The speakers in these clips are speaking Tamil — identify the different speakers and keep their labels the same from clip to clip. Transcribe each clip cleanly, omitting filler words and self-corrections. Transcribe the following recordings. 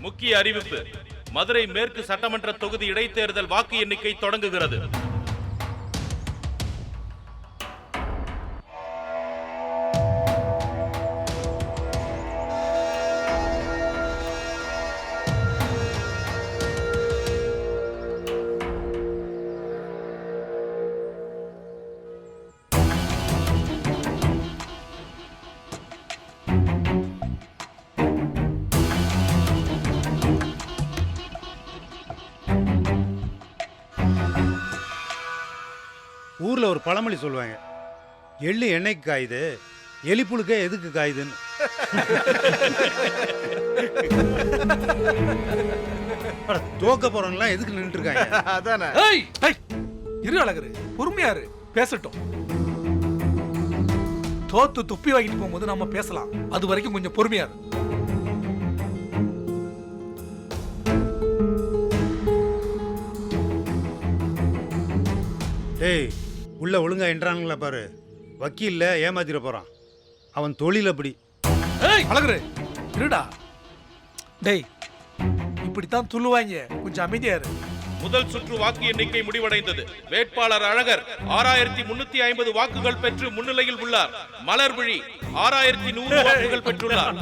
Speaker 1: முக்கிய அறிவிப்பு. மதுரை மேற்கு சட்டமன்ற தொகுதி இடைத்தேர்தல் வாக்கு எண்ணிக்கை தொடங்குகிறது.
Speaker 2: ஊர்ல ஒரு பழமொழி சொல்லுவாங்க, எள்ளு எண்ணெய்க்கு காயுது, எலிப்புழுக்க எதுக்கு காயுதுன்னு. தோக்க போறவங்கலாம் எதுக்கு நின்று இருக்காங்க?
Speaker 3: அதானே.
Speaker 4: இரு அழகரு, பொறுமையாரு, பேசட்டும். தோத்து துப்பி வாங்கிட்டு போகும்போது நம்ம பேசலாம். அது வரைக்கும் கொஞ்சம் பொறுமையாரு.
Speaker 2: டேய், உள்ள ஒழுங்கா என்றானுங்களா பாரு. வக்கீல்ல ஏமாத்திர போறான். அவன் தொழில் அப்படி.
Speaker 4: அழகரு இருடா. டேய், இப்படித்தான் துள்ளுவாங்க. கொஞ்சம் அமைதியாரு.
Speaker 1: முதல் சுற்று வாக்கு எண்ணிக்கை முடிவடைந்தது. வேட்பாளர் அழகர் 6350 வாக்குகள் பெற்று முன்னிலையில் உள்ளார். மலர்விழி 6100 வாக்குகள் பெற்றுள்ளார்.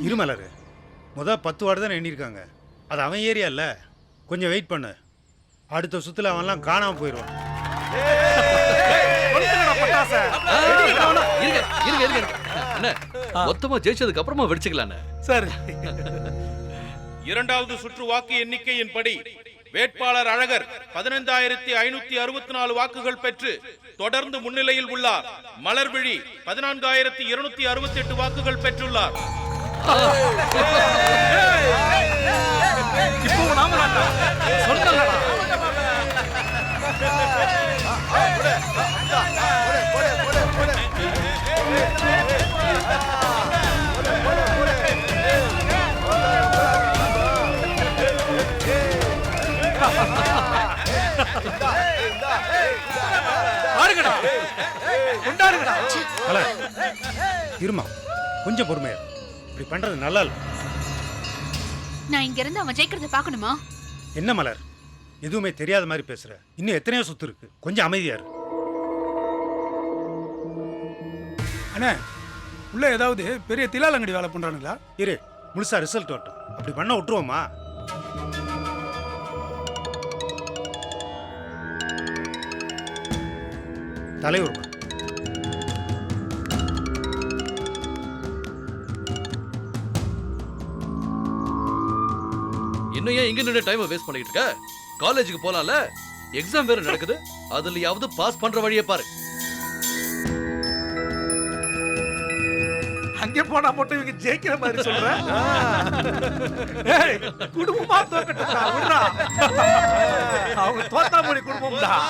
Speaker 2: இருமலரு, 10 வார்டு தான் எண்ணிருக்காங்க. அது அவன் ஏரியா இல்ல. கொஞ்சம் வெயிட் பண்ணு. அடுத்த சுத்துல அவன்லாம் காணாம போயிடுவான்.
Speaker 5: மொத்தமா ஜெயிச்சதுக்கு அப்புறமா வெடிச்சுக்கலாம்.
Speaker 4: சரி.
Speaker 1: இரண்டாவது சுற்று வாக்கு எண்ணிக்கையின்படி வேட்பாளர் அழகர் 15564 வாக்குகள் பெற்று தொடர்ந்து முன்னிலையில் உள்ளார். மலர்விழி 14268 வாக்குகள் பெற்றுள்ளார்.
Speaker 2: இருமா, கொஞ்சம் பொறுமையா. இப்படி பண்றது நல்லா இல்ல.
Speaker 6: நான் இங்க இருந்து அவன் ஜெயிக்கிறத பார்க்கணுமா?
Speaker 2: என்ன மலர், எதுவுமே தெரியாத மாதிரி பேசுற? இன்னும் எத்தனையோ சுத்து இருக்கு. கொஞ்சம் அமைதியா இரு.
Speaker 7: அண்ணே, உள்ள ஏதாவது பெரிய திலாலங்கடி வேலை பண்றானுங்களா?
Speaker 2: இரு, முழுசா ரிசல்ட் வரட்டும். அப்படி பண்ண விட்டுருவோமா? தலைவர்
Speaker 5: இன்னும் ஏன் இங்க நின்று டைம் வேஸ்ட் பண்ணிட்டு இருக்க? காலேஜுக்கு போலாம்ல. எக்ஸாம் வேற நடக்குது. அதுலயாவது பாஸ் பண்ற வழியை பாரு.
Speaker 4: அங்கே போனா மட்டும் இவங்க ஜெயிக்கிற மாதிரி சொல்ற. குடும்பமா தோக்கட்டா. அவங்க தோத்தாமொழி குடும்பம் தான்.